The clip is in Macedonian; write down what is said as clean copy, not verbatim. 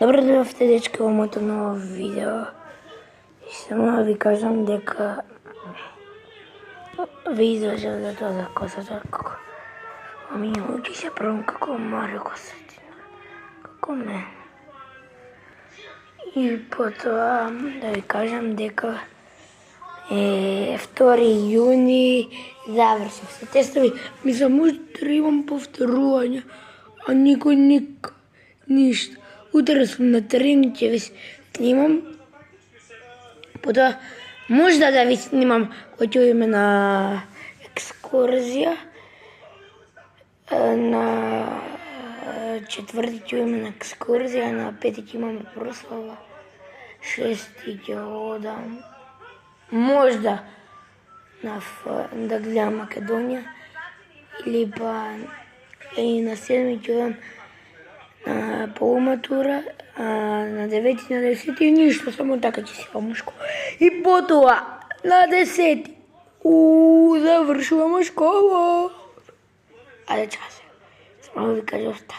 Добро дојдовте, дечки, во моето ново видео. И само да ви кажам дека ви излажав за тоа за косата, како минувки се правам како Марио Косатина, како мен. И потоа да ви кажам дека 2 јуни завршив се тестови. Ми само имам повторување, а никој ништо. Утре сум на тренинг, ќе ви снимам. Потоа можда да ви снимам кога ќе одиме на екскурзија. На 4 ќе одиме на екскурзија, на 5 ќе имаме прослава, 6 ќе одам можда да гледам Македонија, или па и на 7 ќе одам на полуматура, на 9 на 10 и ништо, само така ќе си имам школа. И потоа на 10 завршуваме школа. Ајде чао се. Само да ви кажам така.